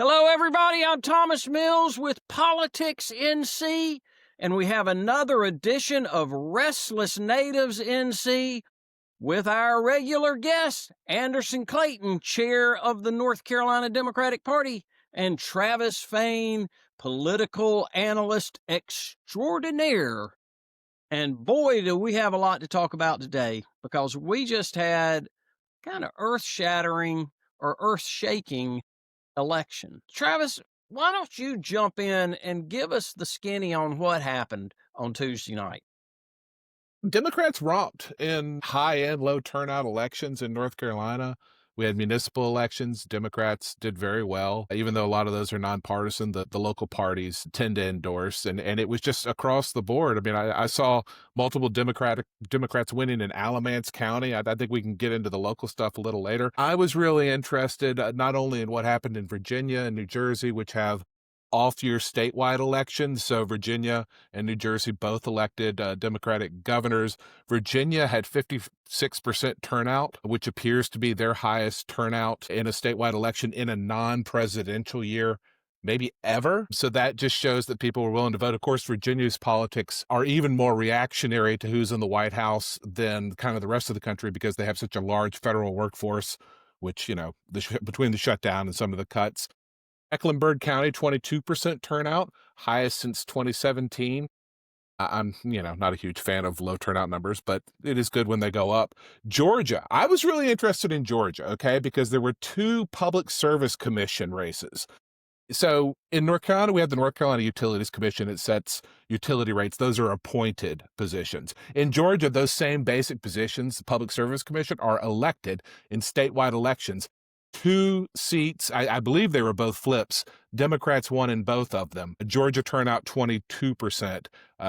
Hello, everybody. I'm Thomas Mills with Politics NC, and we have another edition of Restless Natives NC with our regular guest, Anderson Clayton, chair of the North Carolina Democratic Party, and Travis Fain, political analyst extraordinaire. And boy, do we have a lot to talk about today, because we just had kind of earth-shattering or earth-shaking election. Travis, why don't you jump in and give us the skinny on what happened on Tuesday night? Democrats romped in high and low turnout elections in North Carolina. We had municipal elections. Democrats did very well, even though a lot of those are nonpartisan. The local parties tend to endorse, and it was just across the board. I mean, I saw multiple Democrats winning in Alamance County. I think we can get into the local stuff a little later. I was really interested not only in what happened in Virginia and New Jersey, which have off-year statewide elections. So Virginia and New Jersey both elected Democratic governors. Virginia had 56% turnout, which appears to be their highest turnout in a statewide election in a non-presidential year, maybe ever. So that just shows that people were willing to vote. Of course, Virginia's politics are even more reactionary to who's in the White House than kind of the rest of the country because they have such a large federal workforce, which, between the shutdown and some of the cuts. Mecklenburg County, 22% turnout, highest since 2017. I'm, not a huge fan of low turnout numbers, but it is good when they go up. Georgia, I was really interested in Georgia, okay, because there were two Public Service Commission races. So in North Carolina, we have the North Carolina Utilities Commission. It sets utility rates. Those are appointed positions. In Georgia, those same basic positions, the Public Service Commission, are elected in statewide elections. Two seats, I believe they were both flips. Democrats won in both of them. Georgia turnout 22%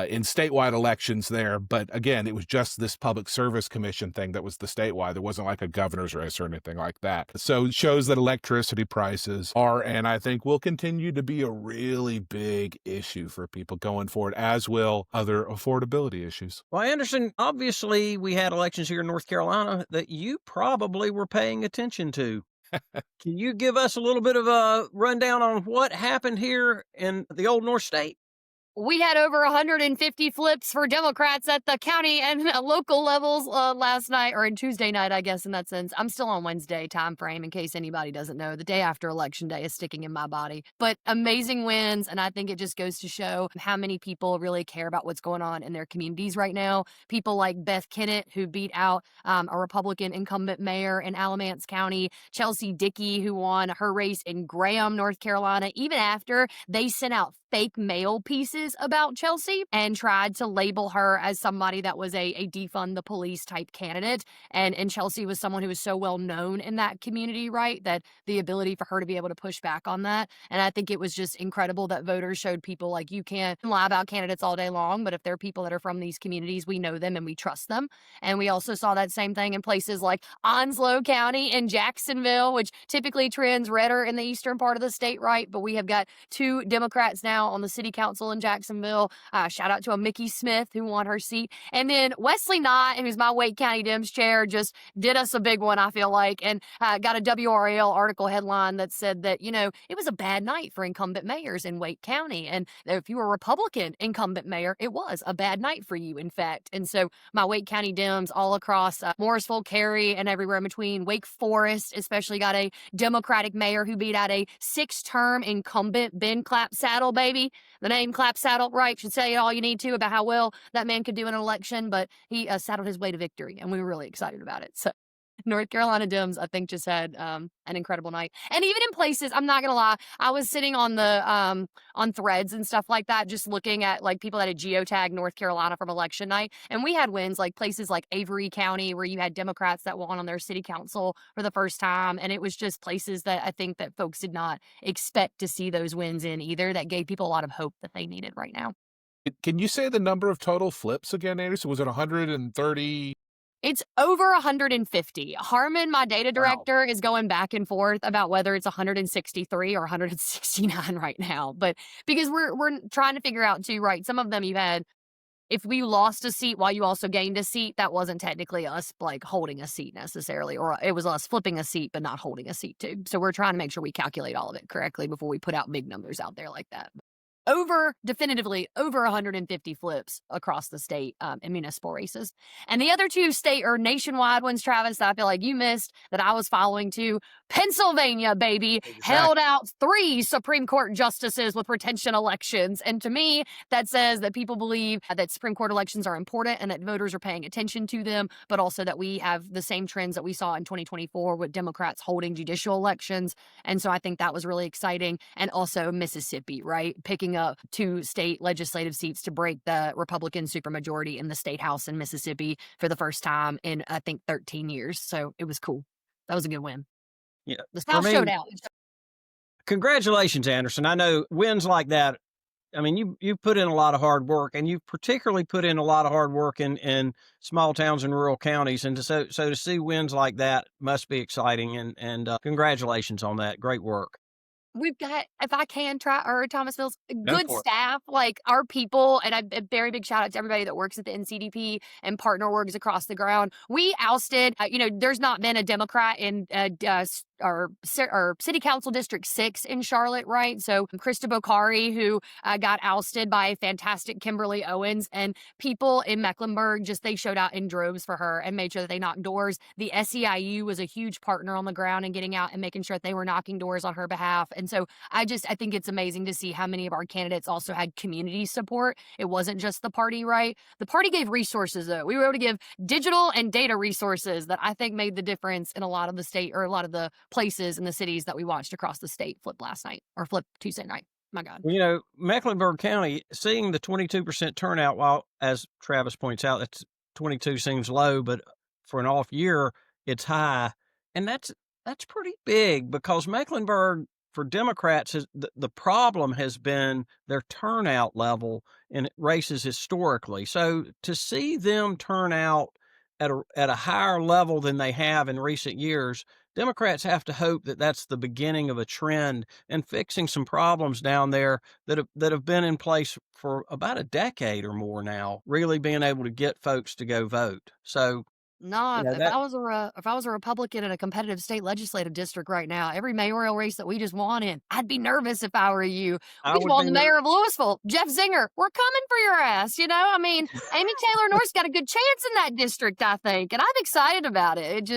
in statewide elections there. But again, it was just this Public Service Commission thing that was the statewide. There wasn't like a governor's race or anything like that. So it shows that electricity prices are, and I think will continue to be, a really big issue for people going forward, as will other affordability issues. Well, Anderson, obviously we had elections here in North Carolina that you probably were paying attention to. Can you give us a little bit of a rundown on what happened here in the old North State? We had over 150 flips for Democrats at the county and local levels last night, or in Tuesday night, I guess, in that sense. I'm still on Wednesday time frame, in case anybody doesn't know. The day after Election Day is sticking in my body. But amazing wins, and I think it just goes to show how many people really care about what's going on in their communities right now. People like Beth Kennett, who beat out a Republican incumbent mayor in Alamance County, Chelsea Dickey, who won her race in Graham, North Carolina, even after they sent out fake mail pieces about Chelsea and tried to label her as somebody that was a defund the police type candidate. And Chelsea was someone who was so well known in that community, right? That the ability for her to be able to push back on that. And I think it was just incredible that voters showed people like, you can't lie about candidates all day long, but if they're people that are from these communities, we know them and we trust them. And we also saw that same thing in places like Onslow County and Jacksonville, which typically trends redder in the eastern part of the state, right? But we have got two Democrats now on the city council in Jacksonville. Shout out to a Mickey Smith who won her seat. And then Wesley Knott, who's my Wake County Dems chair, just did us a big one, I feel like, and got a WRAL article headline that said that, it was a bad night for incumbent mayors in Wake County. And if you were a Republican incumbent mayor, it was a bad night for you, in fact. And so my Wake County Dems all across Morrisville, Cary, and everywhere in between. Wake Forest especially got a Democratic mayor who beat out a 6-term incumbent Ben Clapsaddle, baby. The name Clapsaddle, right, should tell you all you need to about how well that man could do in an election, but he saddled his way to victory, and we were really excited about it. So North Carolina Dems, I think, just had an incredible night. And even in places, I'm not going to lie, I was sitting on the on threads and stuff like that, just looking at like people that had geotagged North Carolina from election night. And we had wins like places like Avery County, where you had Democrats that won on their city council for the first time. And it was just places that I think that folks did not expect to see those wins in either, that gave people a lot of hope that they needed right now. Can you say the number of total flips again, Anderson? Was it 130? It's over 150. Harmon, my data Wow. director, is going back and forth about whether it's 163 or 169 right now. But because we're trying to figure out too, right? Some of them you had if we lost a seat while you also gained a seat, that wasn't technically us like holding a seat necessarily, or it was us flipping a seat but not holding a seat too. So we're trying to make sure we calculate all of it correctly before we put out big numbers out there like that. Definitively over 150 flips across the state in municipal races. And the other two state or nationwide ones, Travis, that I feel like you missed that I was following too. Pennsylvania, baby, held out 3 Supreme Court justices with retention elections. And to me, that says that people believe that Supreme Court elections are important and that voters are paying attention to them, but also that we have the same trends that we saw in 2024 with Democrats holding judicial elections. And so I think that was really exciting. And also Mississippi, right? Picking up 2 state legislative seats to break the Republican supermajority in the state house in Mississippi for the first time in, I think, 13 years. So it was cool. That was a good win. Yeah, the South showed out. Congratulations, Anderson. I know wins like that. I mean, you put in a lot of hard work, and you particularly put in a lot of hard work in small towns and rural counties. And so to see wins like that must be exciting. And congratulations on that. Great work. We've got, if I can try, or Thomas Mills, good staff, like our people, and a very big shout out to everybody that works at the NCDP and partner works across the ground. We ousted, there's not been a Democrat in our City Council District 6 in Charlotte, right? So Krista Bokhari, who got ousted by fantastic Kimberly Owens, and people in Mecklenburg, they showed out in droves for her and made sure that they knocked doors. The SEIU was a huge partner on the ground and getting out and making sure that they were knocking doors on her behalf. And so I think it's amazing to see how many of our candidates also had community support. It wasn't just the party, right? The party gave resources, though. We were able to give digital and data resources that I think made the difference in a lot of the state, or a lot of the places in the cities that we watched across the state flip last night, or flip Tuesday night. My God. Mecklenburg County, seeing the 22% turnout, while, as Travis points out, that's 22 seems low, but for an off year, it's high. And that's pretty big, because Mecklenburg, for Democrats, the problem has been their turnout level in races historically. So to see them turn out at a higher level than they have in recent years, Democrats have to hope that that's the beginning of a trend and fixing some problems down there that have been in place for about a decade or more now, really being able to get folks to go vote. So No, if I was a Republican in a competitive state legislative district right now, every mayoral race that we just won in, I'd be nervous if I were you. We just won the mayor of Louisville, Jeff Zinger. We're coming for your ass, Amy Taylor North's got a good chance in that district, I think, and I'm excited about it.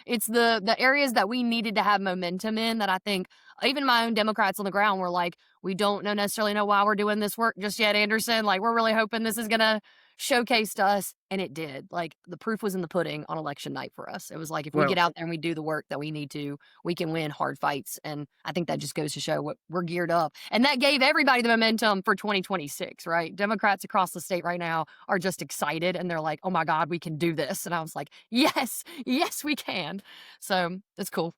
It's the areas that we needed to have momentum in that I think even my own Democrats on the ground were like, we don't necessarily know why we're doing this work just yet, Anderson. Like, we're really hoping this is gonna showcase to us, and it did. Like, the proof was in the pudding on election night for us. It was like, if we get out there and we do the work that we need to, we can win hard fights. And I think that just goes to show what we're geared up. And that gave everybody the momentum for 2026, right? Democrats across the state right now are just excited, and they're like, oh my God, we can do this. And I was like, yes, we can. So it's cool.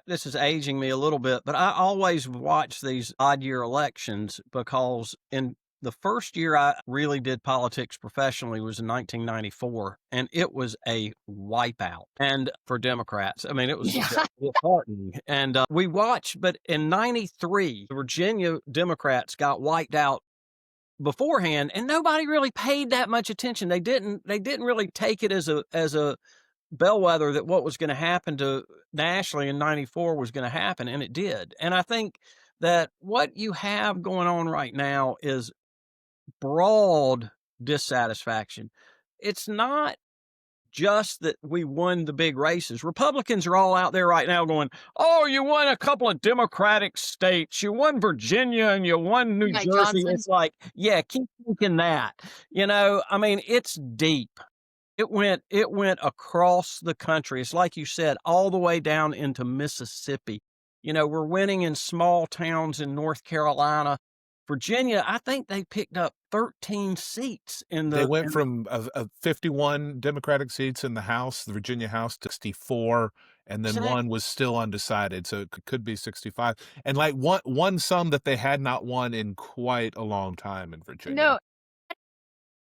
This is aging me a little bit, but I always watch these odd year elections, because in the first year I really did politics professionally was in 1994, and it was a wipeout. And for Democrats, I mean, it was disheartening. And we watched, but in 93, the Virginia Democrats got wiped out beforehand, and nobody really paid that much attention. They didn't really take it as a bellwether that what was going to happen to nationally in 94 was going to happen, and it did. And I think that what you have going on right now is broad dissatisfaction. It's not just that we won the big races. Republicans are all out there right now going, oh, you won a couple of Democratic states. You won Virginia and you won New Jersey. Johnson. It's like, yeah, keep thinking that. I mean, it's deep. It went across the country. It's like you said, all the way down into Mississippi. We're winning in small towns in North Carolina. Virginia, I think they picked up 13 seats They went from 51 Democratic seats in the House, the Virginia House, to 64, and then one was still undecided, so it could be 65. And like one some that they had not won in quite a long time in Virginia. No.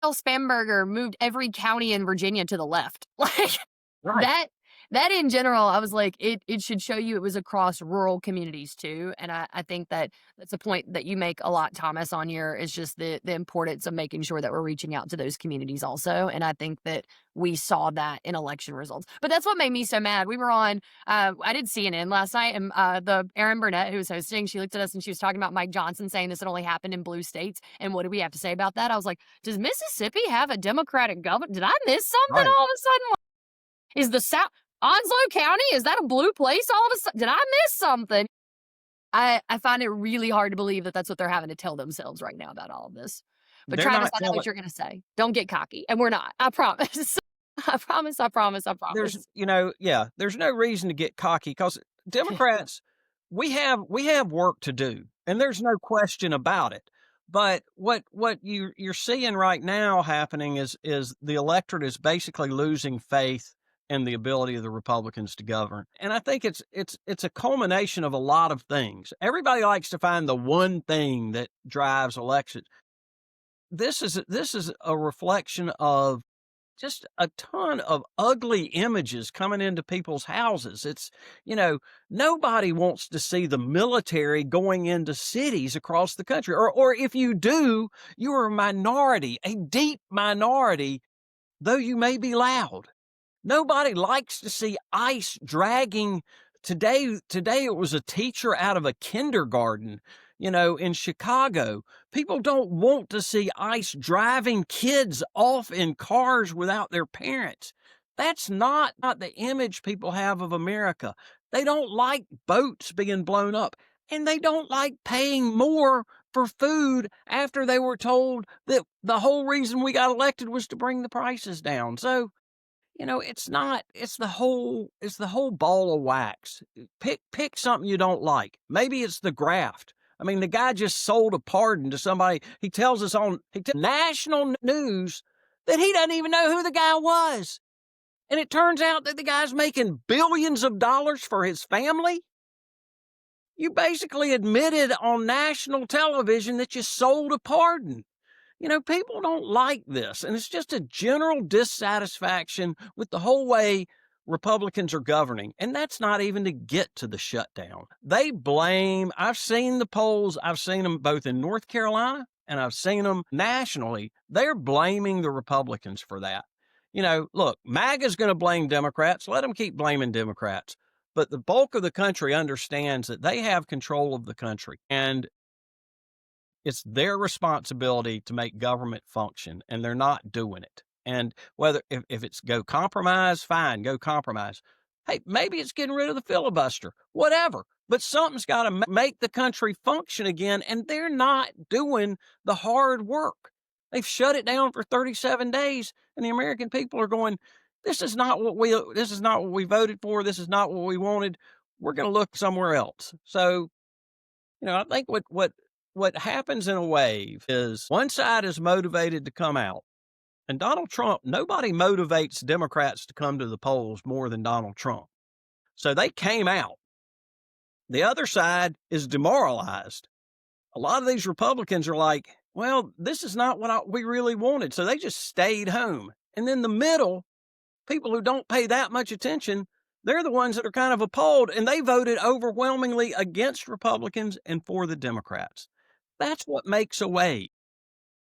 Spamberger moved every county in Virginia to the left. Like, right. That in general, I was like, it should show you it was across rural communities too. And I think that that's a point that you make a lot, Thomas, on here is just the importance of making sure that we're reaching out to those communities also. And I think that we saw that in election results. But that's what made me so mad. We were on I did CNN last night, and the Erin Burnett who was hosting, she looked at us and she was talking about Mike Johnson saying this had only happened in blue states. And what do we have to say about that? I was like, does Mississippi have a Democratic governor? Did I miss something Right. all of a sudden? Is the South Onslow County, is that a blue place all of a sudden? Did I miss something? I find it really hard to believe that that's what they're having to tell themselves right now about all of this. But They're Travis, not I know telling. what you're gonna say. Don't get cocky, and we're not. I promise. I promise, I promise, I There's, promise. there's no reason to get cocky because Democrats, we have work to do, and there's no question about it. But what you're seeing right now happening is the electorate is basically losing faith in the ability of the Republicans to govern. And I think it's a culmination of a lot of things. Everybody likes to find the one thing that drives elections. This is a reflection of just a ton of ugly images coming into people's houses. It's, nobody wants to see the military going into cities across the country. Or if you do, you are a minority, a deep minority, though you may be loud. Nobody likes to see ICE dragging. Today it was a teacher out of a kindergarten, in Chicago. People don't want to see ICE driving kids off in cars without their parents. That's not the image people have of America. They don't like boats being blown up, and they don't like paying more for food after they were told that the whole reason we got elected was to bring the prices down. So, it's the whole ball of wax. Pick something you don't like. Maybe it's the graft. I mean, the guy just sold a pardon to somebody. He tells us on national news that he doesn't even know who the guy was. And it turns out that the guy's making billions of dollars for his family. You basically admitted on national television that you sold a pardon. People don't like this, and it's just a general dissatisfaction with the whole way Republicans are governing. And that's not even to get to the shutdown. I've seen the polls, I've seen them both in North Carolina and I've seen them nationally. They're blaming the Republicans for that. Look, MAGA's going to blame Democrats. Let them keep blaming Democrats. But the bulk of the country understands that they have control of the country. And it's their responsibility to make government function, and they're not doing it. And whether if it's go compromise, fine, go compromise. Hey, maybe it's getting rid of the filibuster, whatever. But something's got to make the country function again, and they're not doing the hard work. They've shut it down for 37 days, and the American people are going, this is not what we voted for. This is not what we wanted. We're going to look somewhere else. So, I think what happens in a wave is one side is motivated to come out. And Donald Trump, nobody motivates Democrats to come to the polls more than Donald Trump. So they came out. The other side is demoralized. A lot of these Republicans are like, well, this is not what we really wanted. So they just stayed home. And then the middle, people who don't pay that much attention, they're the ones that are kind of appalled, and they voted overwhelmingly against Republicans and for the Democrats. That's what makes a wave.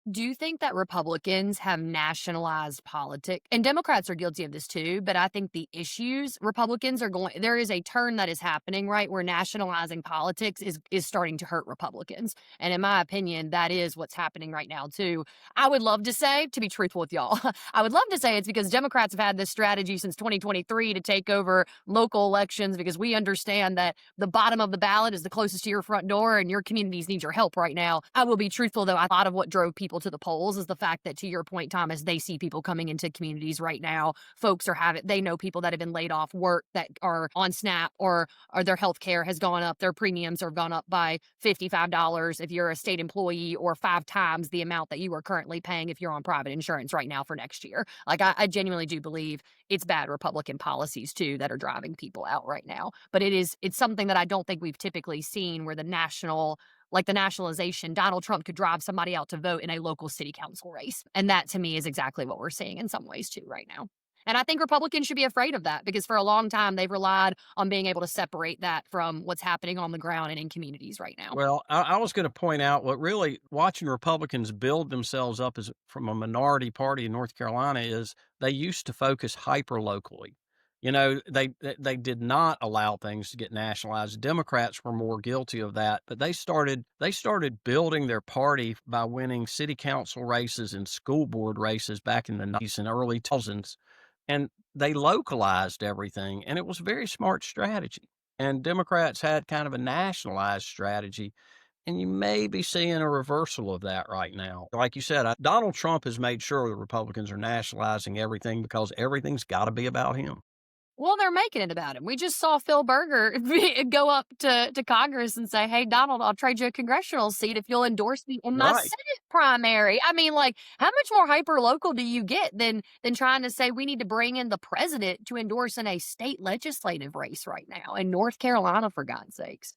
Do you think that Republicans have nationalized politics? And Democrats are guilty of this too, but I think the issues Republicans are going, there is a turn that is happening, right? Where nationalizing politics is starting to hurt Republicans. And in my opinion, that is what's happening right now too. I would love to say, to be truthful with y'all, I would love to say it's because Democrats have had this strategy since 2023 to take over local elections because we understand that the bottom of the ballot is the closest to your front door and your communities need your help right now. I will be truthful though, a lot of what drove people to the polls is the fact that, to your point, Thomas, they see people coming into communities right now. Folks they know people that have been laid off work that are on SNAP or their health care has gone up. Their premiums have gone up by $55 if you're a state employee or 5 times the amount that you are currently paying if you're on private insurance right now for next year. Like, I genuinely do believe it's bad Republican policies too that are driving people out right now. But it's something that I don't think we've typically seen where the nationalization, Donald Trump could drive somebody out to vote in a local city council race. And that to me is exactly what we're seeing in some ways too right now. And I think Republicans should be afraid of that because for a long time they've relied on being able to separate that from what's happening on the ground and in communities right now. Well, I was going to point out what really watching Republicans build themselves up as from a minority party in North Carolina is they used to focus hyper locally. You know, they did not allow things to get nationalized. Democrats were more guilty of that, but they started building their party by winning city council races and school board races back in the 90s and early 2000s, and they localized everything, and it was a very smart strategy. And Democrats had kind of a nationalized strategy, and you may be seeing a reversal of that right now. Like you said, Donald Trump has made sure the Republicans are nationalizing everything because everything's got to be about him. Well, they're making it about him. We just saw Phil Berger go up to Congress and say, "Hey, Donald, I'll trade you a congressional seat if you'll endorse me in my Right. Senate primary." I mean, like, how much more hyper local do you get than trying to say we need to bring in the president to endorse in a state legislative race right now in North Carolina, for God's sakes?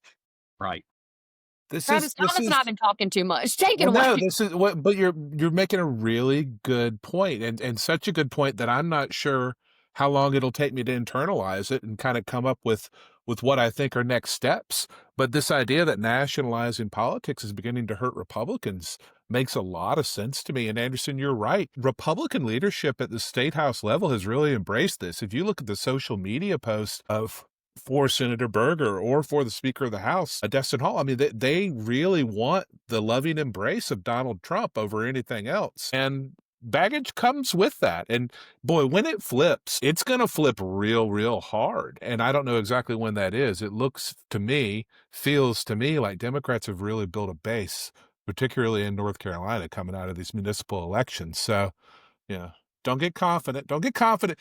Right. This Travis, this Thomas and I've is been talking too much. Take it Well, no, away. this is what, but you're making a really good point, and such a good point that I'm not sure how long it'll take me to internalize it and kind of come up with what I think are next steps. But this idea that nationalizing politics is beginning to hurt Republicans makes a lot of sense to me. And Anderson, you're right. Republican leadership at the state house level has really embraced this. If you look at the social media posts of for Senator Berger or for the Speaker of the House, Destin Hall. I mean, they really want the loving embrace of Donald Trump over anything else. And baggage comes with that. And boy, when it flips, it's going to flip real, real hard. And I don't know exactly when that is. It looks to me, feels to me like Democrats have really built a base, particularly in North Carolina, coming out of these municipal elections. So, yeah, don't get confident. Don't get confident.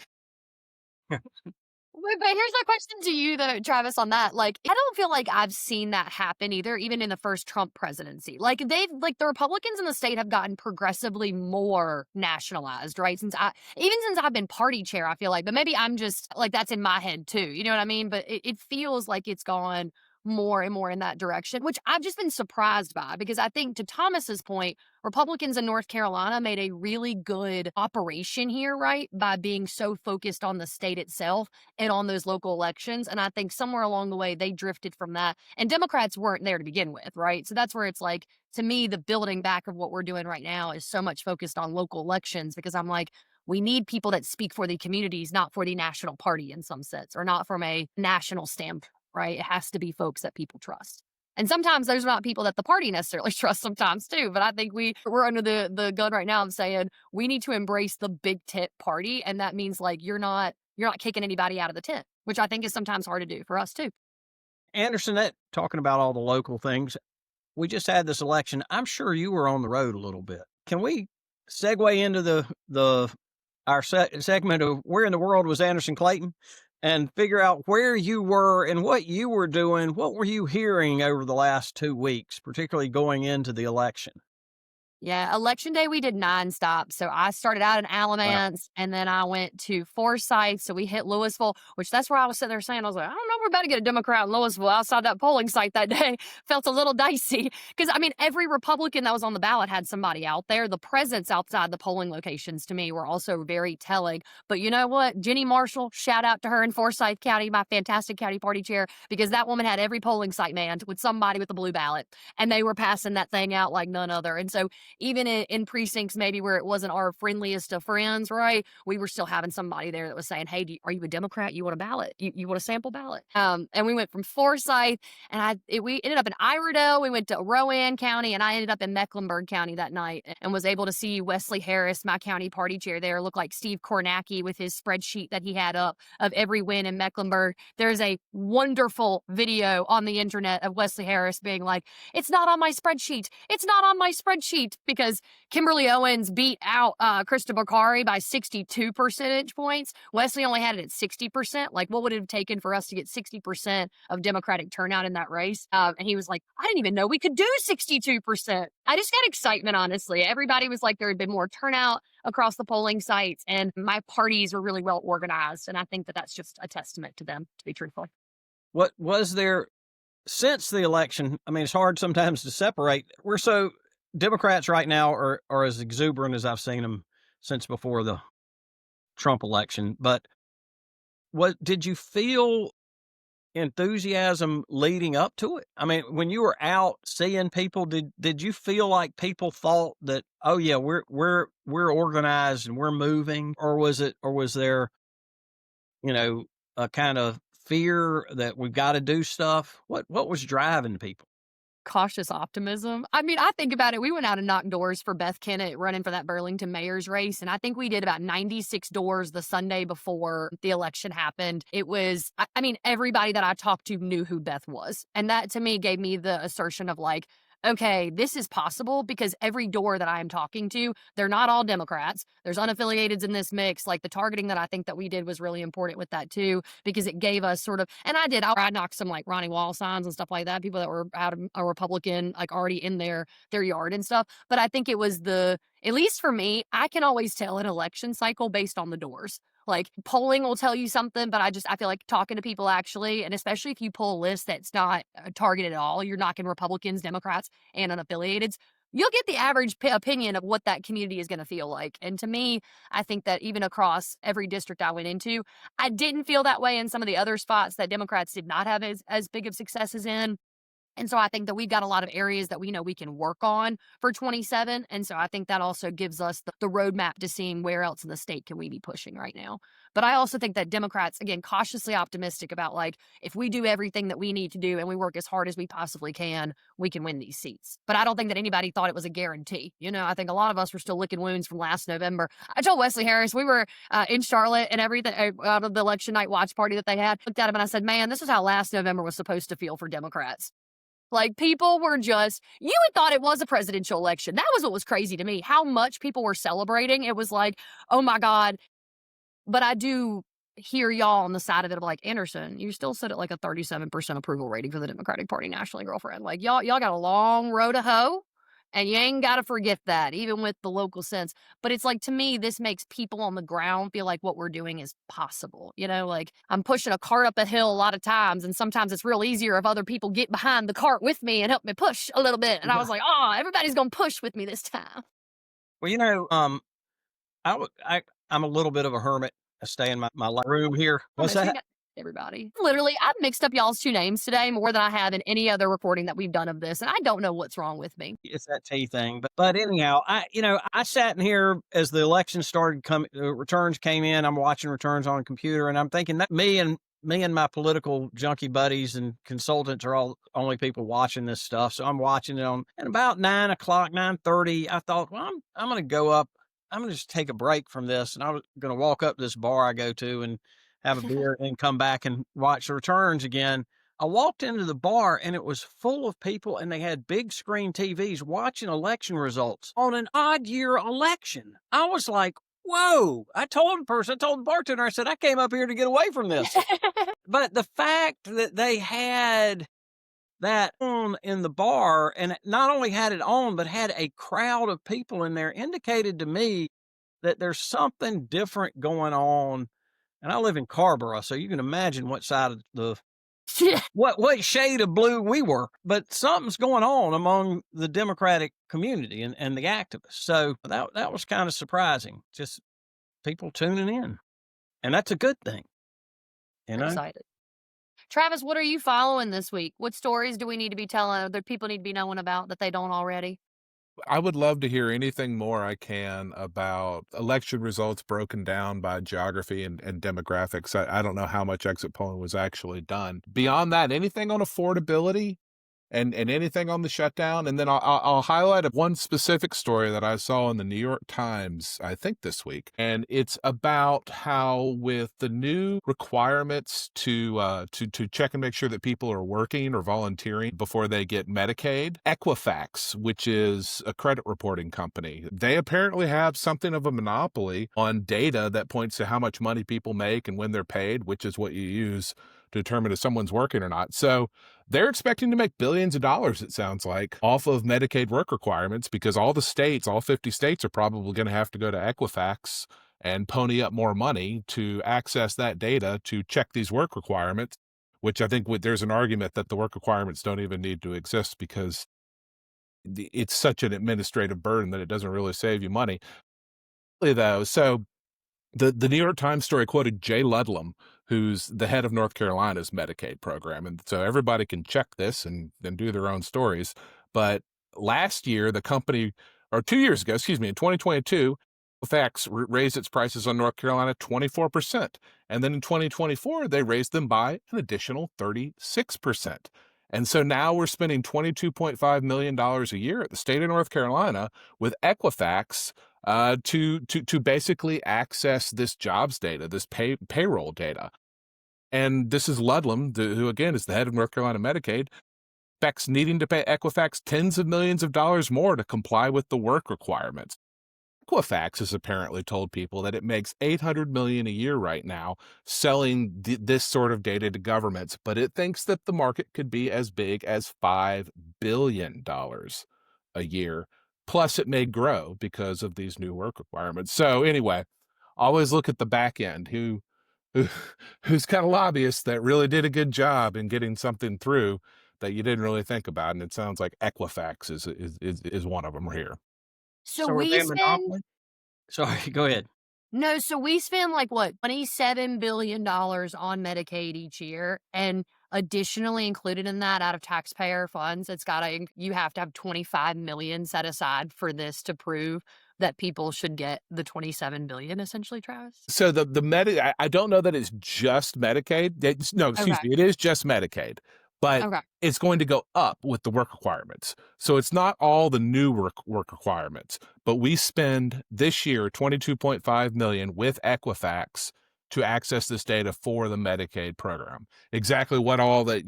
Wait, but here's my question to you, though, Travis, on that. Like, I don't feel like I've seen that happen either, even in the first Trump presidency. Like, the Republicans in the state have gotten progressively more nationalized, right? Even since I've been party chair, I feel like, but maybe I'm just like, that's in my head too. You know what I mean? But it feels like it's gone more and more in that direction, which I've just been surprised by because I think to Thomas's point, Republicans in North Carolina made a really good operation here, right? By being so focused on the state itself and on those local elections. And I think somewhere along the way, they drifted from that. And Democrats weren't there to begin with, right? So that's where it's like, to me, the building back of what we're doing right now is so much focused on local elections because I'm like, we need people that speak for the communities, not for the national party in some sense, or not from a national standpoint, right? It has to be folks that people trust. And sometimes those are not people that the party necessarily trusts sometimes too. But I think we're under the gun right now of saying we need to embrace the big tent party. And that means like you're not kicking anybody out of the tent, which I think is sometimes hard to do for us too. Anderson, talking about all the local things, we just had this election. I'm sure you were on the road a little bit. Can we segue into our segment of where in the world was Anderson Clayton and figure out where you were and what you were doing? What were you hearing over the last 2 weeks, particularly going into the election? Yeah, election day we did 9 stops. So I started out in Wow. Alamance and then I went to Forsyth. So we hit Louisville, which that's where I was sitting there saying, I was like, I don't know, we're about to get a Democrat in Louisville outside that polling site that day. Felt a little dicey because I mean, every Republican that was on the ballot had somebody out there. The presence outside the polling locations to me were also very telling. But you know what? Jenny Marshall, shout out to her in Forsyth County, my fantastic county party chair, because that woman had every polling site manned with somebody with a blue ballot and they were passing that thing out like none other. And so even in precincts maybe where it wasn't our friendliest of friends, right? We were still having somebody there that was saying, hey, are you a Democrat? You want a ballot? You want a sample ballot? And we went from Forsyth and we ended up in Iredell. We went to Rowan County and I ended up in Mecklenburg County that night and was able to see Wesley Harris, my county party chair there, look like Steve Kornacki with his spreadsheet that he had up of every win in Mecklenburg. There's a wonderful video on the internet of Wesley Harris being like, it's not on my spreadsheet. It's not on my spreadsheet because Kimberly Owens beat out Krista Bakari by 62 percentage points. Wesley only had it at 60%. Like, what would it have taken for us to get 60% of Democratic turnout in that race? And he was like, I didn't even know we could do 62%. I just got excitement, honestly. Everybody was like, there had been more turnout across the polling sites, and my parties were really well organized. And I think that that's just a testament to them, to be truthful. What was there since the election? I mean, it's hard sometimes to separate. Democrats right now are as exuberant as I've seen them since before the Trump election, but what did you feel enthusiasm leading up to it? I mean, when you were out seeing people, did you feel like people thought that, oh yeah, we're organized and we're moving, or was there, you know, a kind of fear that we've got to do stuff? What was driving people? Cautious optimism. I mean, I think about it. We went out and knocked doors for Beth Kennett running for that Burlington mayor's race. And I think we did about 96 doors the Sunday before the election happened. It was, I mean, everybody that I talked to knew who Beth was. And that to me gave me the assertion of like, okay, this is possible because every door that I am talking to, they're not all Democrats. There's unaffiliateds in this mix. Like the targeting that I think that we did was really important with that too, because it gave us sort of, and I knocked some like Ronnie Wall signs and stuff like that, people that were out of a Republican, like already in their yard and stuff. But I think it was at least for me, I can always tell an election cycle based on the doors. Like polling will tell you something, but I feel like talking to people actually, and especially if you pull a list that's not targeted at all, you're knocking Republicans, Democrats, and unaffiliateds, you'll get the average opinion of what that community is going to feel like. And to me, I think that even across every district I went into, I didn't feel that way in some of the other spots that Democrats did not have as big of successes in. And so I think that we've got a lot of areas that we know we can work on for 27. And so I think that also gives us the roadmap to seeing where else in the state can we be pushing right now. But I also think that Democrats, again, cautiously optimistic about like, if we do everything that we need to do and we work as hard as we possibly can, we can win these seats. But I don't think that anybody thought it was a guarantee. You know, I think a lot of us were still licking wounds from last November. I told Wesley Harris, we were in Charlotte and everything out of the election night watch party that they had, looked at him and I said, man, this is how last November was supposed to feel for Democrats. Like people were just, you had thought it was a presidential election. That was what was crazy to me, how much people were celebrating. It was like, oh my God. But I do hear y'all on the side of it of like, Anderson, you still sit at like a 37% approval rating for the Democratic Party nationally, girlfriend. Like y'all got a long road to hoe. And you ain't got to forget that, even with the local sense. But it's like, to me, this makes people on the ground feel like what we're doing is possible. You know, like I'm pushing a cart up a hill a lot of times. And sometimes it's real easier if other people get behind the cart with me and help me push a little bit. And I was like, oh, everybody's going to push with me this time. Well, you know, I'm a little bit of a hermit. I stay in my room here. What's Promise, we that? got everybody. Literally, I've mixed up y'all's two names today more than I have in any other recording that we've done of this. And I don't know what's wrong with me. It's that tea thing. But anyhow, I sat in here as the election started coming, returns came in. I'm watching returns on a computer, and I'm thinking that me and my political junkie buddies and consultants are all only people watching this stuff. So I'm watching it on, and about 9:00, 9:30, I thought, well, I'm going to go up. I'm going to just take a break from this, and I was going to walk up to this bar I go to and have a beer and come back and watch the returns again. I walked into the bar and it was full of people, and they had big screen TVs watching election results on an odd year election. I was like, whoa. I told the bartender, I said, I came up here to get away from this. But the fact that they had that on in the bar, and not only had it on, but had a crowd of people in there, indicated to me that there's something different going on. And I live in Carborough, so you can imagine what side of the what shade of blue we were. But something's going on among the Democratic community and the activists. So that was kind of surprising. Just people tuning in. And that's a good thing. You know? Excited. Travis, what are you following this week? What stories do we need to be telling that people need to be knowing about that they don't already? I would love to hear anything more I can about election results broken down by geography and demographics. I don't know how much exit polling was actually done. Beyond that, anything on affordability and anything on the shutdown. And then I'll highlight one specific story that I saw in the New York Times, I think this week. And it's about how with the new requirements to check and make sure that people are working or volunteering before they get Medicaid, Equifax, which is a credit reporting company, they apparently have something of a monopoly on data that points to how much money people make and when they're paid, which is what you use to determine if someone's working or not. So they're expecting to make billions of dollars, it sounds like, off of Medicaid work requirements, because all 50 states are probably going to have to go to Equifax and pony up more money to access that data to check these work requirements, which I think there's an argument that the work requirements don't even need to exist because it's such an administrative burden that it doesn't really save you money. Though, so The New York Times story quoted Jay Ludlam, who's the head of North Carolina's Medicaid program, and so everybody can check this and do their own stories. But last year, the company, or 2 years ago, excuse me, in 2022, Equifax raised its prices on North Carolina 24%, and then in 2024 they raised them by an additional 36%. And so now we're spending $22.5 million a year at the state of North Carolina with Equifax to basically access this jobs data, this payroll data. And this is Ludlam, who again is the head of North Carolina Medicaid, needing to pay Equifax tens of millions of dollars more to comply with the work requirements. Equifax has apparently told people that it makes $800 million a year right now selling this sort of data to governments, but it thinks that the market could be as big as $5 billion a year. Plus, it may grow because of these new work requirements. So anyway, always look at the back end. Who's got a lobbyist that really did a good job in getting something through that you didn't really think about, and it sounds like Equifax is one of them here. So So are we they a spend monopoly? Sorry, go ahead. no, so we spend like what, $27 billion on Medicaid each year. And additionally included in that out of taxpayer funds, you have to have 25 million set aside for this to prove that people should get the 27 billion, essentially, Travis. So I don't know that it's just Medicaid. Okay. It is just Medicaid, but Okay. it's going to go up with the work requirements. So it's not all the new work requirements, but we spend this year $22.5 million with Equifax to access this data for the Medicaid program. Exactly what all that,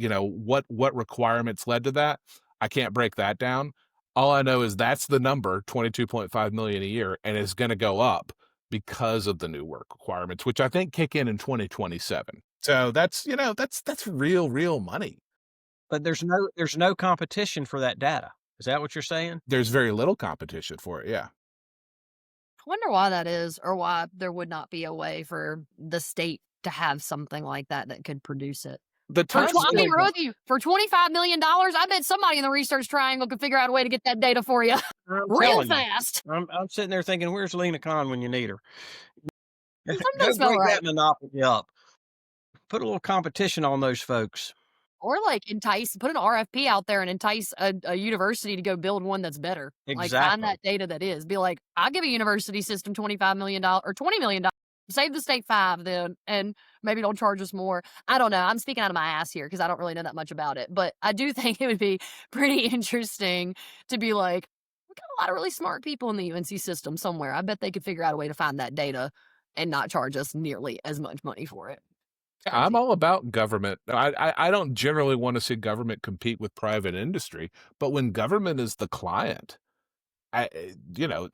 what requirements led to that, I can't break that down. All I know is that's the number, 22.5 million a year, and it's going to go up because of the new work requirements, which I think kick in 2027. So that's real money. But there's no competition for that data. Is that what you're saying? There's very little competition for it. Yeah. I wonder why that is, or why there would not be a way for the state to have something like that could produce it. The For Times I'll be story- real with you. For $25 million, I bet somebody in the research triangle could figure out a way to get that data for you I'm real telling you. fast. I'm sitting there thinking, where's Lena Khan when you need her? Something Go don't smell break right. that monopoly up. Put a little competition on those folks. Or like put an RFP out there and entice a university to go build one that's better. Like find Exactly. that data that is. Be like, I'll give a university system $25 million or $20 million. Save the state $5 then, and maybe don't charge us more. I don't know. I'm speaking out of my ass here because I don't really know that much about it. But I do think it would be pretty interesting to be like, we got a lot of really smart people in the UNC system somewhere. I bet they could figure out a way to find that data and not charge us nearly as much money for it. I'm all about government. I don't generally want to see government compete with private industry, but when government is the client,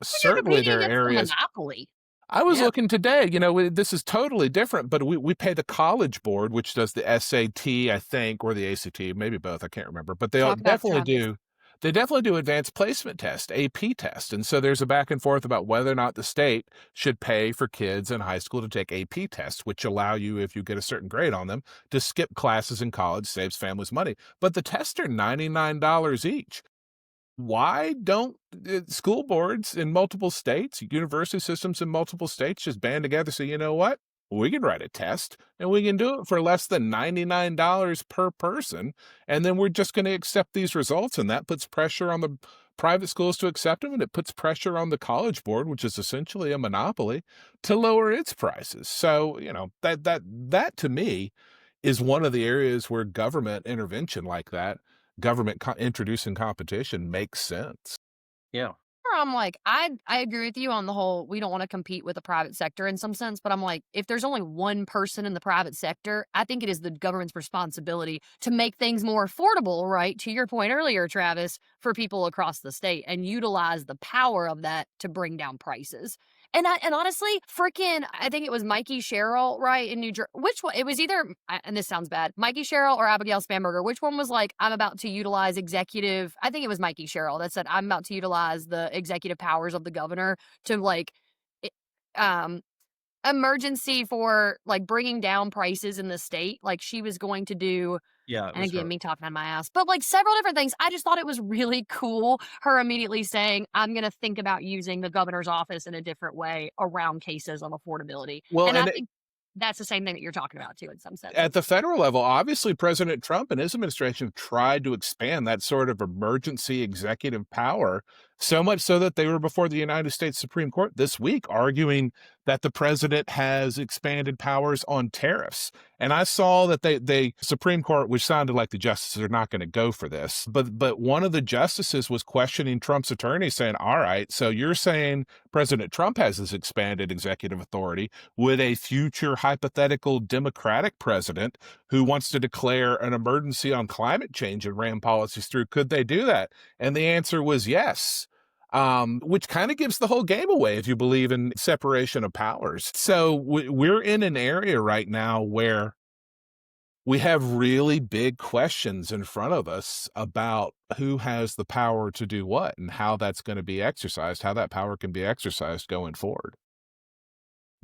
certainly there are areas. Monopoly. I was Yeah. looking today, this is totally different, but we pay the College Board, which does the SAT, I think, or the ACT, maybe both, I can't remember, but they Talk about definitely Travis. do. They definitely do advanced placement test, AP test. And so there's a back and forth about whether or not the state should pay for kids in high school to take AP tests, which allow you, if you get a certain grade on them, to skip classes in college, saves families money. But the tests are $99 each. Why don't school boards in multiple states, university systems in multiple states just band together? So you know what? We can write a test and we can do it for less than $99 per person. And then we're just going to accept these results. And that puts pressure on the private schools to accept them. And it puts pressure on the College Board, which is essentially a monopoly, to lower its prices. So, that to me is one of the areas where government intervention like that, government introducing competition, makes sense. Yeah. I'm like, I agree with you on the whole, we don't want to compete with the private sector in some sense, but I'm like, if there's only one person in the private sector, I think it is the government's responsibility to make things more affordable, right? To your point earlier, Travis, for people across the state and utilize the power of that to bring down prices. And honestly, I think it was Mikey Sherrill, right, in New Jersey. Which one? It was either, and this sounds bad, Mikey Sherrill or Abigail Spanberger. Which one was like, I think it was Mikey Sherrill that said, I'm about to utilize the executive powers of the governor to like, emergency for like bringing down prices in the state. Like she was going to do Yeah, it And was again, her. me talking on my ass, but like several different things. I just thought it was really cool. Her immediately saying, I'm going to think about using the governor's office in a different way around cases of affordability. Well, And I and think that's the same thing that you're talking about too, in some at senses. the federal level, obviously, President Trump and his administration tried to expand that sort of emergency executive power, so much so that they were before the United States Supreme Court this week arguing that the president has expanded powers on tariffs. And I saw that they Supreme Court, which sounded like the justices are not going to go for this, but one of the justices was questioning Trump's attorney, saying, "All right, so you're saying President Trump has this expanded executive authority. Would a future hypothetical Democratic president who wants to declare an emergency on climate change and ram policies through, could they do that?" And the answer was yes. Which kind of gives the whole game away if you believe in separation of powers. So we're in an area right now where we have really big questions in front of us about who has the power to do what and how that's going to be exercised, how that power can be exercised going forward.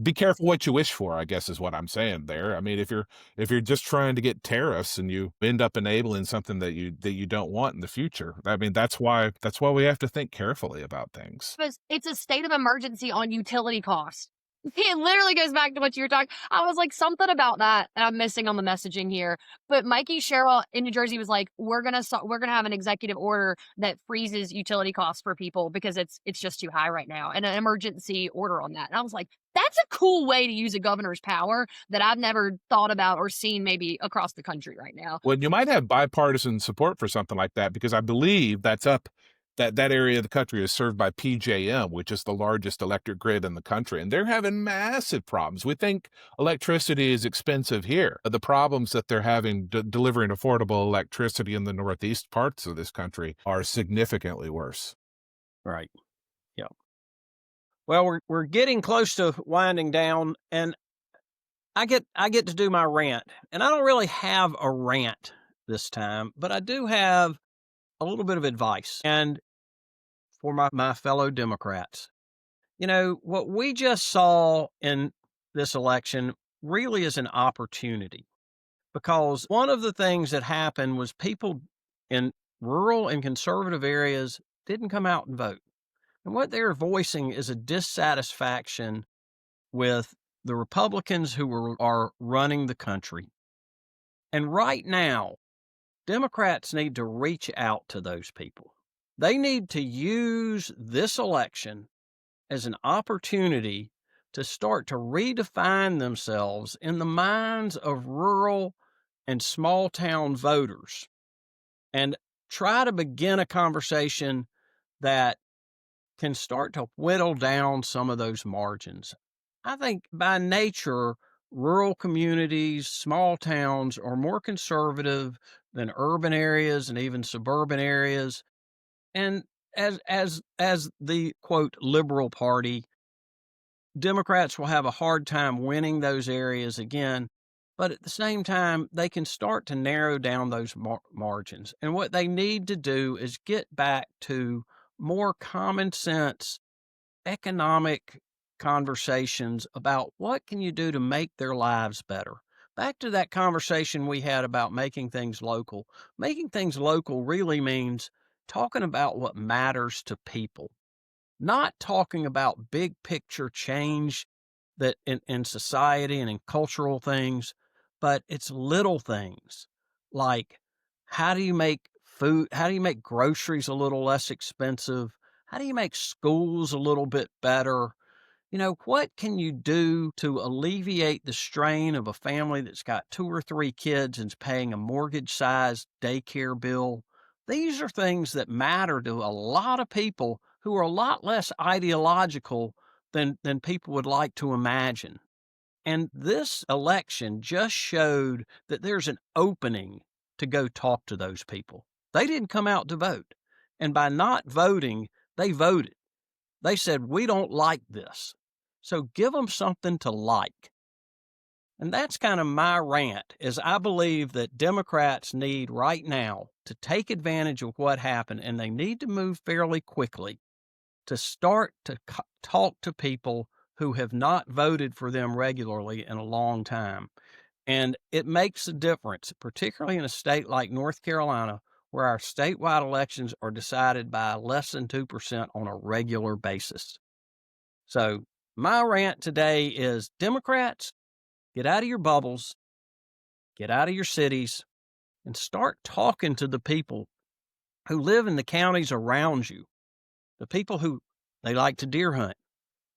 Be careful what you wish for, I guess is what I'm saying there. I mean, if you're just trying to get tariffs and you end up enabling something that you don't want in the future, I mean, that's why we have to think carefully about things. Because it's a state of emergency on utility costs. It literally goes back to what you were talking. I was like, something about that, and I'm missing on the messaging here. But Mikey Sherrill in New Jersey was like, we're gonna have an executive order that freezes utility costs for people because it's just too high right now, and an emergency order on that. And I was like, that's a cool way to use a governor's power that I've never thought about or seen maybe across the country right now. Well, you might have bipartisan support for something like that because I believe that area of the country is served by PJM, which is the largest electric grid in the country, and they're having massive problems. We think electricity is expensive here. The problems that they're having delivering affordable electricity in the northeast parts of this country are significantly worse. Right. Yeah. Well, we're getting close to winding down, and I get to do my rant, and I don't really have a rant this time, but I do have a little bit of advice, and for my fellow Democrats. You know, what we just saw in this election really is an opportunity because one of the things that happened was people in rural and conservative areas didn't come out and vote. And what they're voicing is a dissatisfaction with the Republicans are running the country. And right now, Democrats need to reach out to those people. They need to use this election as an opportunity to start to redefine themselves in the minds of rural and small town voters and try to begin a conversation that can start to whittle down some of those margins. I think by nature, rural communities, small towns are more conservative than urban areas and even suburban areas. And as the quote liberal party, Democrats will have a hard time winning those areas again, but at the same time, they can start to narrow down those margins. And what they need to do is get back to more common sense economic conversations about what can you do to make their lives better. Back to that conversation we had about making things local. Making things local really means talking about what matters to people, not talking about big picture change that in society and in cultural things, but it's little things like how do you make food, how do you make groceries a little less expensive? How do you make schools a little bit better? You know, what can you do to alleviate the strain of a family that's got 2 or 3 kids and is paying a mortgage sized daycare bill? These are things that matter to a lot of people who are a lot less ideological than people would like to imagine. And this election just showed that there's an opening to go talk to those people. They didn't come out to vote. And by not voting, they voted. They said, we don't like this. So give them something to like. And that's kind of my rant, is I believe that Democrats need right now to take advantage of what happened, and they need to move fairly quickly to start to talk to people who have not voted for them regularly in a long time. And it makes a difference, particularly in a state like North Carolina, where our statewide elections are decided by less than 2% on a regular basis. So my rant today is Democrats, get out of your bubbles, get out of your cities, and start talking to the people who live in the counties around you, the people who they like to deer hunt.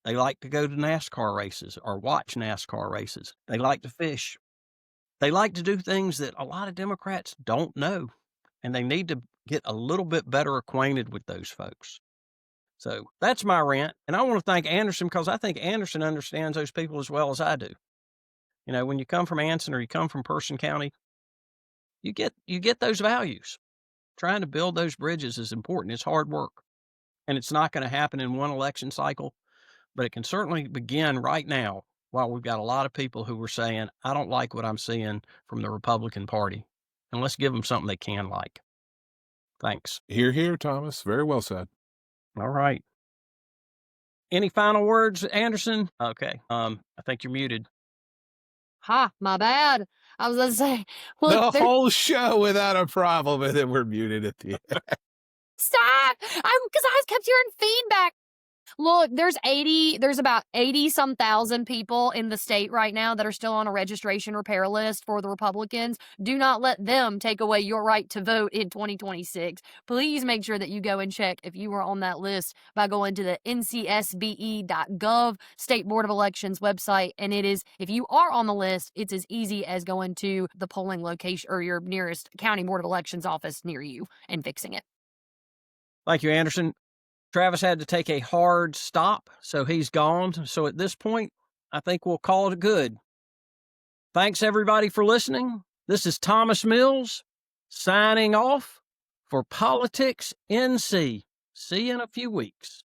They like to go to NASCAR races or watch NASCAR races. They like to fish. They like to do things that a lot of Democrats don't know, and they need to get a little bit better acquainted with those folks. So that's my rant. And I want to thank Anderson because I think Anderson understands those people as well as I do. You know, when you come from Anson or you come from Person County, you get those values. Trying to build those bridges is important. It's hard work. And it's not going to happen in one election cycle, but it can certainly begin right now while we've got a lot of people who were saying, I don't like what I'm seeing from the Republican Party. And let's give them something they can like. Thanks. Hear, hear, Thomas. Very well said. All right. Any final words, Anderson? Okay. I think you're muted. Ha, my bad. I was going to say, look, The whole show without a problem, and then we're muted at the end. stop. Because I kept hearing feedback. Look, there's about 80-some thousand people in the state right now that are still on a registration repair list for the Republicans. Do not let them take away your right to vote in 2026. Please make sure that you go and check if you were on that list by going to the ncsbe.gov State Board of Elections website. And if you are on the list, it's as easy as going to the polling location or your nearest county board of elections office near you and fixing it. Thank you, Anderson. Travis had to take a hard stop, so he's gone. So at this point, I think we'll call it good. Thanks, everybody, for listening. This is Thomas Mills signing off for Politics NC. See you in a few weeks.